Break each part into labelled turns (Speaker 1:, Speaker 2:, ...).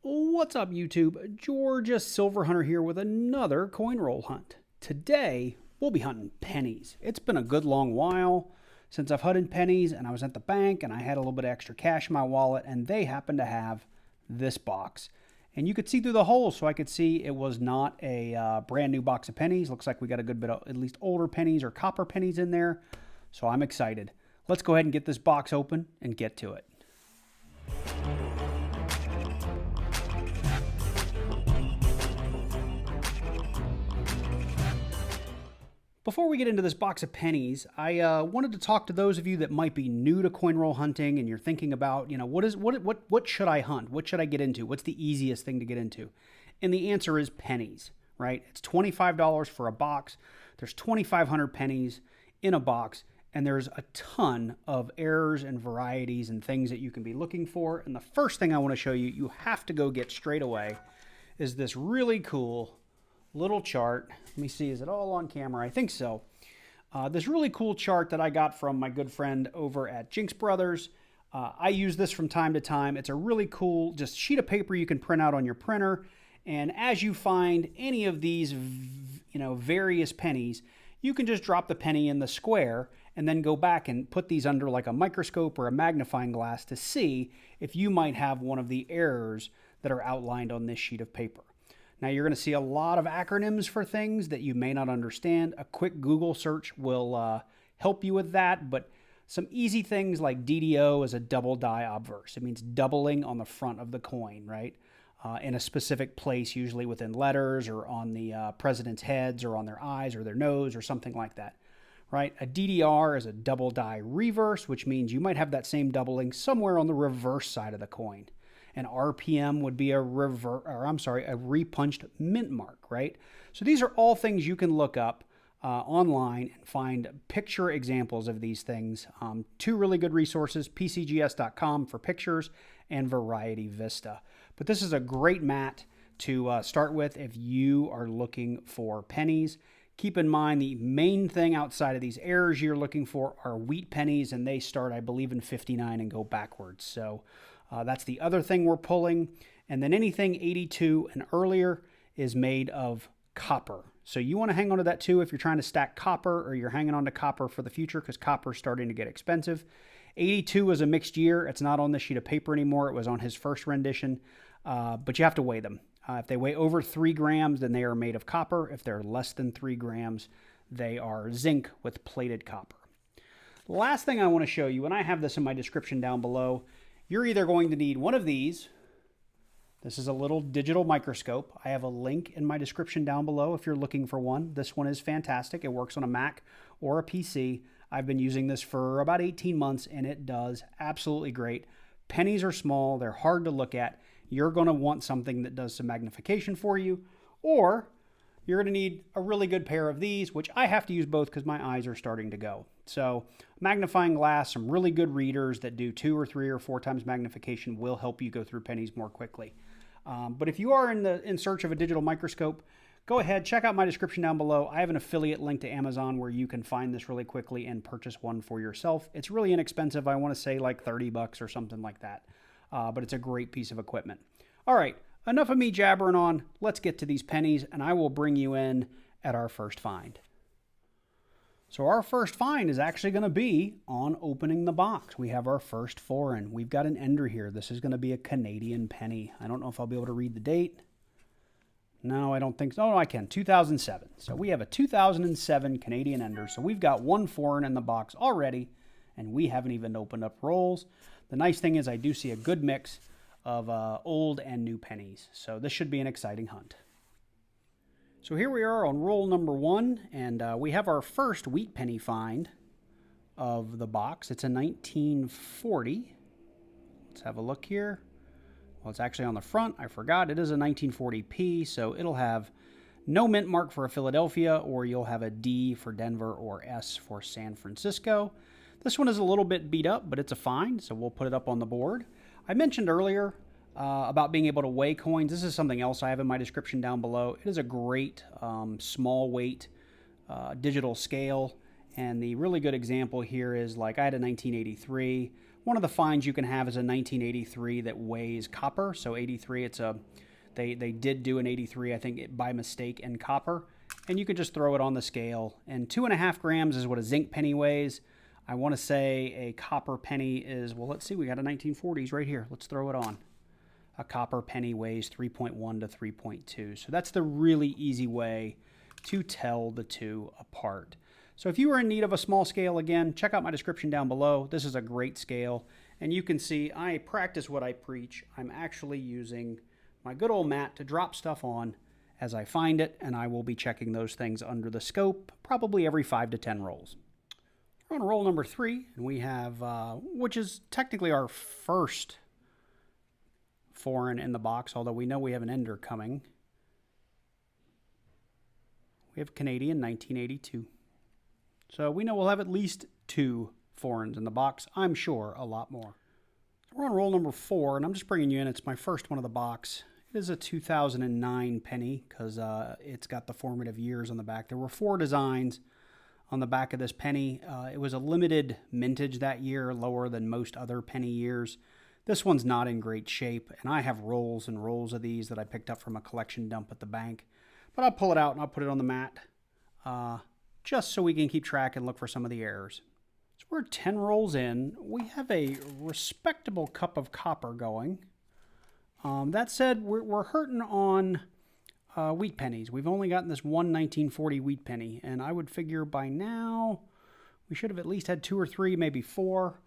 Speaker 1: What's up, YouTube? Georgia Silver Hunter here with another coin roll hunt. Today, we'll be hunting pennies. It's been a good long while since I've hunted pennies, and I was at the bank and I had a little bit of extra cash in my wallet, and they happened to have this box. And you could see through the hole, so I could see it was not a brand new box of pennies. Looks like we got a good bit of at least older pennies or copper pennies in there. So I'm excited. Let's go ahead and get this box open and get to it. Before we get into this box of pennies, I wanted to talk to those of you that might be new to coin roll hunting and you're thinking about, what should I hunt? What should I get into? What's the easiest thing to get into? And the answer is pennies, right? It's $25 for a box. There's 2,500 pennies in a box, and there's a ton of errors and varieties and things that you can be looking for. And the first thing I want to show you, you have to go get straight away, is this really cool little chart. Let me see, is it all on camera? I think so. This really cool chart that I got from my good friend over at jinX Brothers. I use this from time to time. It's a really cool just sheet of paper you can print out on your printer. And as you find any of these, various pennies, you can just drop the penny in the square and then go back and put these under like a microscope or a magnifying glass to see if you might have one of the errors that are outlined on this sheet of paper. Now, you're going to see a lot of acronyms for things that you may not understand. A quick Google search will help you with that, but some easy things like DDO is a double die obverse. It means doubling on the front of the coin, right? In a specific place, usually within letters or on the president's heads or on their eyes or their nose or something like that, right? A DDR is a double die reverse, which means you might have that same doubling somewhere on the reverse side of the coin. An RPM would be a repunched mint mark, right? So these are all things you can look up online and find picture examples of these things. Two really good resources, pcgs.com for pictures and Variety Vista. But this is a great mat to start with if you are looking for pennies. Keep in mind the main thing outside of these errors you're looking for are wheat pennies, and they start, I believe, in 59 and go backwards. So that's the other thing we're pulling. And then anything 82 and earlier is made of copper. So you want to hang on to that too if you're trying to stack copper or you're hanging on to copper for the future, because copper is starting to get expensive. 82 is a mixed year. It's not on this sheet of paper anymore. It was on his first rendition, but you have to weigh them. If they weigh over 3 grams, then they are made of copper. If they're less than 3 grams, they are zinc with plated copper. The last thing I want to show you, and I have this in my description down below, you're either going to need one of these. This is a little digital microscope. I have a link in my description down below if you're looking for one. This one is fantastic. It works on a Mac or a PC. I've been using this for about 18 months, and it does absolutely great. Pennies are small. They're hard to look at. You're going to want something that does some magnification for you, or you're going to need a really good pair of these, which I have to use both because my eyes are starting to go. So magnifying glass, some really good readers that do 2 or 3 or 4 times magnification will help you go through pennies more quickly. But if you are in search of a digital microscope, go ahead, check out my description down below. I have an affiliate link to Amazon where you can find this really quickly and purchase one for yourself. It's really inexpensive. I want to say like $30 or something like that. But it's a great piece of equipment. All right, enough of me jabbering on. Let's get to these pennies, and I will bring you in at our first find. So our first find is actually going to be on opening the box. We have our first foreign. We've got an ender here. This is going to be a Canadian penny. I don't know if I'll be able to read the date. No, I don't think so. Oh, I can. 2007. So we have a 2007 Canadian ender. So we've got one foreign in the box already, and we haven't even opened up rolls. The nice thing is I do see a good mix of old and new pennies. So this should be an exciting hunt. So here we are on roll number 1, and we have our first wheat penny find of the box. It's a 1940. Let's have a look here. Well, it's actually on the front. I forgot. It is a 1940p, so it'll have no mint mark for a Philadelphia, or you'll have a D for Denver or S for San Francisco. This one is a little bit beat up, but it's a find, so we'll put it up on the board. I mentioned earlier about being able to weigh coins. This is something else I have in my description down below. It is a great small weight digital scale, and the really good example here is like I had a 1983 One of the finds you can have is a 1983 that weighs copper. So 83, it's a, they did do an 83, I think, by mistake in copper. And you can just throw it on the scale. And 2.5 grams is what a zinc penny weighs. I want to say a copper penny is, well, let's see, we got a 1940s right here. Let's throw it on. A copper penny weighs 3.1 to 3.2. So that's the really easy way to tell the two apart. So if you are in need of a small scale, again, check out my description down below. This is a great scale. And you can see I practice what I preach. I'm actually using my good old mat to drop stuff on as I find it, and I will be checking those things under the scope probably every 5 to 10 rolls. We're on roll number 3, and we have, which is technically our first foreign in the box, although we know we have an ender coming. We have Canadian 1982. So we know we'll have at least 2 foreigns in the box. I'm sure a lot more. So we're on roll number 4, and I'm just bringing you in. It's my first one of the box. It is a 2009 penny because it's got the formative years on the back. There were 4 designs on the back of this penny. It was a limited mintage that year, lower than most other penny years. This one's not in great shape, and I have rolls and rolls of these that I picked up from a collection dump at the bank. But I'll pull it out and I'll put it on the mat just so we can keep track and look for some of the errors. So we're 10 rolls in. We have a respectable cup of copper going. That said, we're hurting on wheat pennies. We've only gotten this one 1940 wheat penny, and I would figure by now we should have at least had 2 or 3, maybe 4.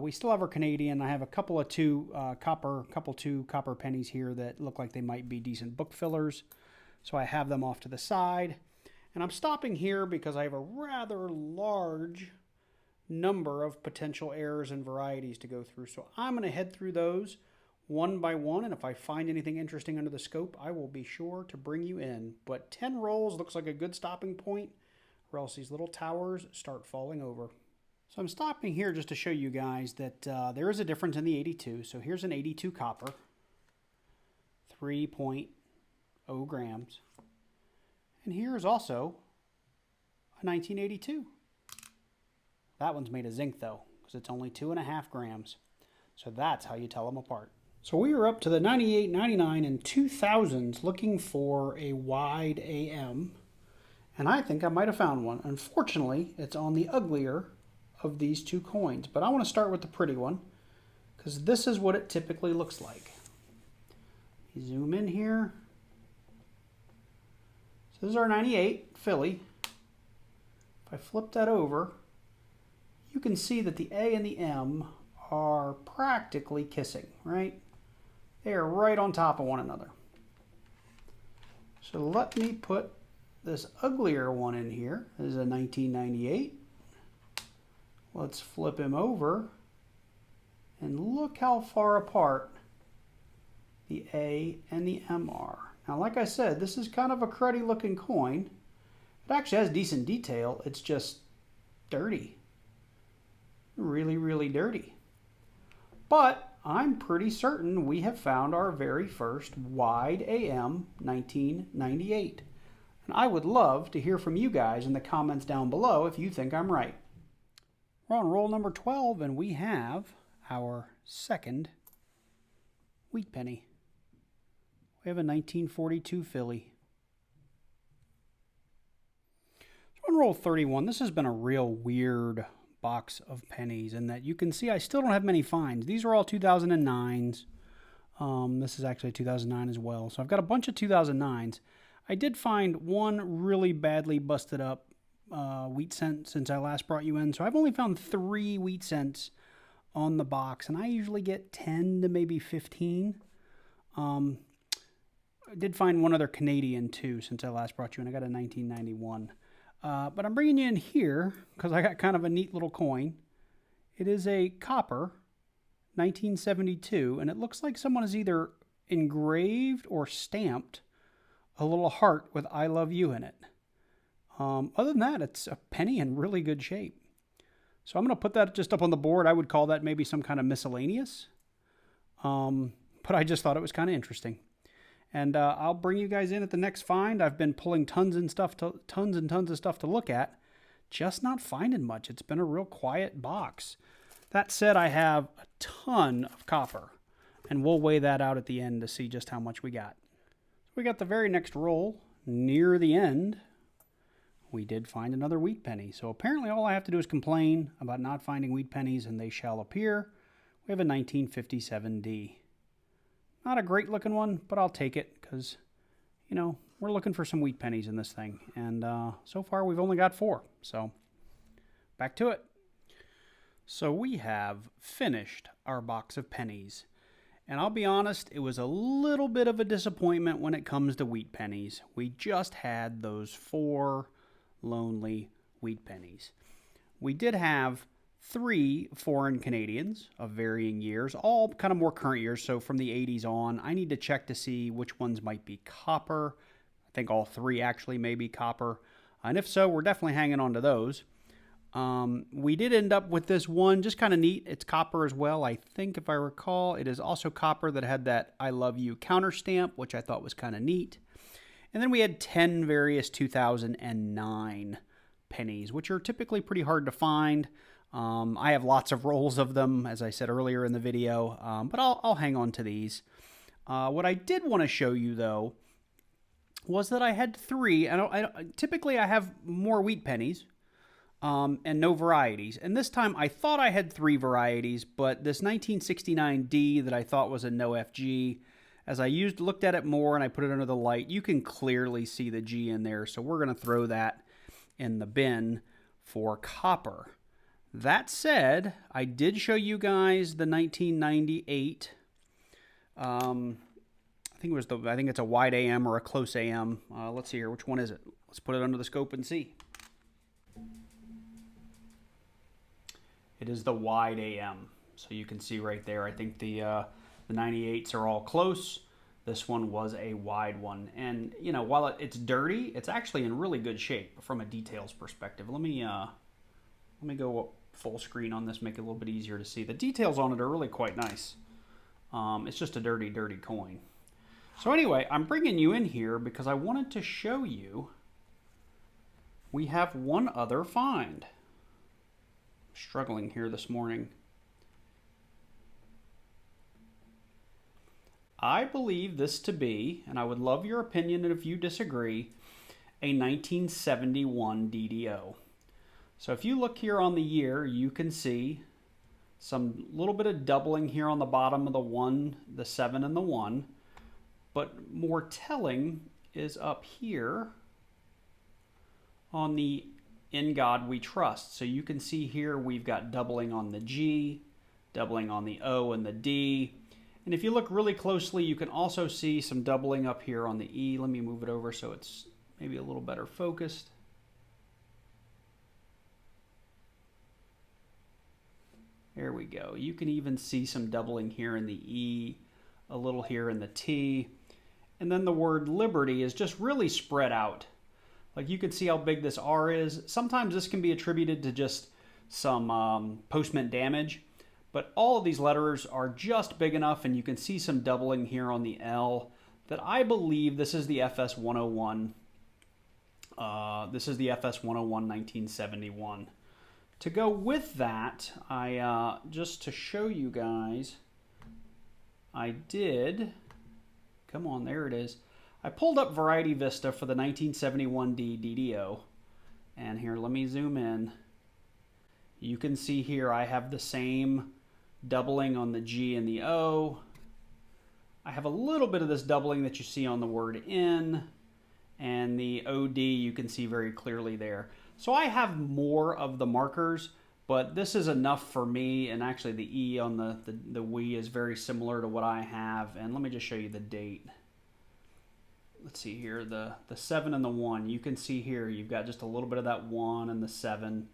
Speaker 1: We still have our Canadian. I have a couple of 2 copper pennies here that look like they might be decent book fillers, so I have them off to the side. And I'm stopping here because I have a rather large number of potential errors and varieties to go through. So I'm going to head through those one by one, and if I find anything interesting under the scope, I will be sure to bring you in. But 10 rolls looks like a good stopping point, or else these little towers start falling over. So I'm stopping here just to show you guys that there is a difference in the 82. So here's an 82 copper, 3.0 grams. And here's also a 1982. That one's made of zinc though, because it's only 2.5 grams. So that's how you tell them apart. So we are up to the 98, 99, and 2000s looking for a wide AM. And I think I might have found one. Unfortunately, it's on the uglier of these 2 coins. But I want to start with the pretty one, because this is what it typically looks like. You zoom in here. So this is our 98 Philly. If I flip that over, you can see that the A and the M are practically kissing, right? They are right on top of one another. So let me put this uglier one in here. This is a 1998. Let's flip him over and look how far apart the A and the M are. Now, like I said, this is kind of a cruddy looking coin. It actually has decent detail. It's just dirty. Really, really dirty. But I'm pretty certain we have found our very first wide AM 1998. And I would love to hear from you guys in the comments down below if you think I'm right. We're on roll number 12, and we have our second wheat penny. We have a 1942 Philly. So on roll 31, this has been a real weird box of pennies in that you can see I still don't have many finds. These are all 2009s. This is actually 2009 as well. So I've got a bunch of 2009s. I did find one really badly busted up wheat cent since I last brought you in. So I've only found 3 wheat cents on the box, and I usually get 10 to maybe 15. I did find one other Canadian too since I last brought you in. I got a 1991. But I'm bringing you in here because I got kind of a neat little coin. It is a copper 1972, and it looks like someone has either engraved or stamped a little heart with I love you in it. Other than that, it's a penny in really good shape. So I'm going to put that just up on the board. I would call that maybe some kind of miscellaneous. But I just thought it was kind of interesting. And I'll bring you guys in at the next find. I've been pulling tons and tons of stuff to look at, just not finding much. It's been a real quiet box. That said, I have a ton of copper, and we'll weigh that out at the end to see just how much we got. We got the very next roll near the end. We did find another wheat penny. So apparently all I have to do is complain about not finding wheat pennies and they shall appear. We have a 1957D. Not a great looking one, but I'll take it because, you know, we're looking for some wheat pennies in this thing. And so far we've only got 4. So back to it. So we have finished our box of pennies. And I'll be honest, it was a little bit of a disappointment when it comes to wheat pennies. We just had those 4 lonely wheat pennies. We did have 3 foreign Canadians of varying years, all kind of more current years, so from the 80s on. I need to check to see which ones might be copper. I think all 3 actually may be copper. And if so, we're definitely hanging on to those. We did end up with this one, just kind of neat. It's copper as well. I think if I recall, it is also copper that had that I love you counter stamp, which I thought was kind of neat. And then we had 10 various 2009 pennies, which are typically pretty hard to find. I have lots of rolls of them, as I said earlier in the video, but I'll hang on to these. What I did want to show you, though, was that I had 3. Typically, I have more wheat pennies and no varieties. And this time, I thought I had 3 varieties, but this 1969D that I thought was a no FG, as I looked at it more and I put it under the light, you can clearly see the G in there. So we're going to throw that in the bin for copper. That said, I did show you guys the 1998. I think it's a wide AM or a close AM. Let's see here. Which one is it? Let's put it under the scope and see. It is the wide AM. So you can see right there. I think the 98s are all close. This one was a wide one. And, you know, while it's dirty, it's actually in really good shape from a details perspective. Let me go full screen on this, make it a little bit easier to see. The details on it are really quite nice. It's just a dirty, dirty coin. So anyway, I'm bringing you in here because I wanted to show you we have one other find. I'm struggling here this morning. I believe this to be, and I would love your opinion if you disagree, a 1971 DDO. So if you look here on the year, you can see some little bit of doubling here on the bottom of the 1, the 7, and the 1. But more telling is up here on the In God We Trust. So you can see here we've got doubling on the G, doubling on the O and the D. And if you look really closely, you can also see some doubling up here on the E. Let me move it over so it's maybe a little better focused. There we go. You can even see some doubling here in the E, a little here in the T. And then the word liberty is just really spread out. Like you can see how big this R is. Sometimes this can be attributed to just some postment damage. But all of these letters are just big enough, and you can see some doubling here on the L, that I believe this is the FS 101. This is the FS 101 1971. To go with that, I just to show you guys, I did, come on, there it is. I pulled up Variety Vista for the 1971D DDO, and here, let me zoom in. You can see here I have the same doubling on the G and the O. I have a little bit of this doubling that you see on the word in, and the OD you can see very clearly there. So I have more of the markers, but this is enough for me, and actually the E on the we is very similar to what I have. And let me just show you the date. Let's see here, the 7 and the 1. You can see here you've got just a little bit of that 1 and the 7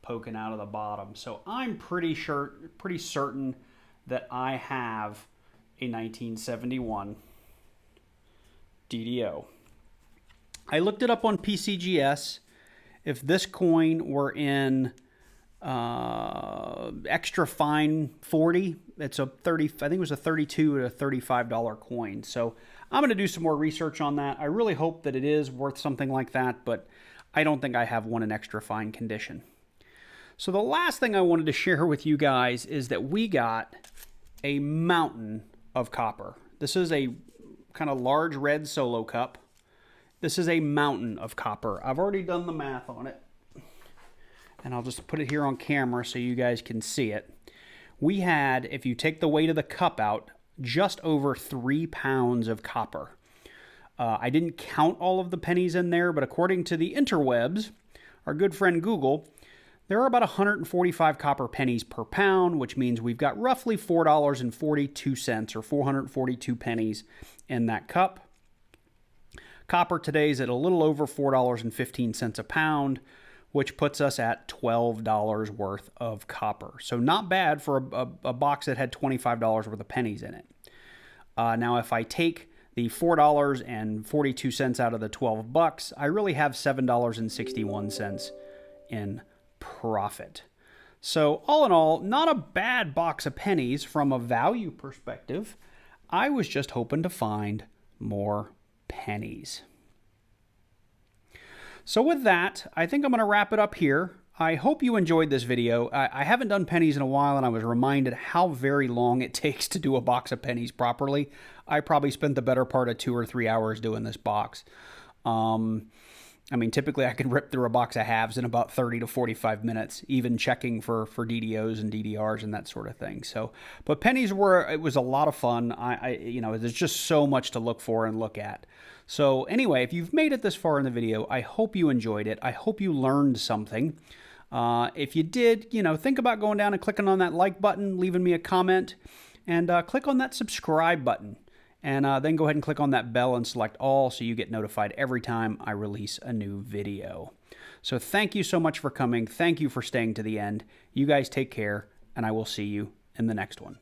Speaker 1: poking out of the bottom. So I'm pretty certain that I have a 1971 DDO. I looked it up on PCGS. If this coin were in extra fine 40, it's a 30. I think it was a $32 to $35 coin. So I'm going to do some more research on that. I really hope that it is worth something like that, but I don't think I have one in extra fine condition. So the last thing I wanted to share with you guys is that we got a mountain of copper. This is a kind of large red solo cup. This is a mountain of copper. I've already done the math on it, and I'll just put it here on camera so you guys can see it. We had, if you take the weight of the cup out, just over 3 pounds of copper. I didn't count all of the pennies in there, but according to the interwebs, our good friend Google, there are about 145 copper pennies per pound, which means we've got roughly $4.42 or 442 pennies in that cup. Copper today is at a little over $4.15 a pound, which puts us at $12 worth of copper. So not bad for a box that had $25 worth of pennies in it. Now, if I take the $4.42 out of the $12, I really have $7.61 in profit. So all in all, not a bad box of pennies from a value perspective. I was just hoping to find more pennies. So with that, I think I'm going to wrap it up here. I hope you enjoyed this video. I haven't done pennies in a while, and I was reminded how very long it takes to do a box of pennies properly. I probably spent the better part of 2 or 3 hours doing this box. I mean, typically I can rip through a box of halves in about 30 to 45 minutes, even checking for DDOs and DDRs and that sort of thing. So, but pennies it was a lot of fun. You know, there's just so much to look for and look at. So anyway, if you've made it this far in the video, I hope you enjoyed it. I hope you learned something. If you did, you know, think about going down and clicking on that like button, leaving me a comment, and click on that subscribe button. And then go ahead and click on that bell and select all so you get notified every time I release a new video. So thank you so much for coming. Thank you for staying to the end. You guys take care, and I will see you in the next one.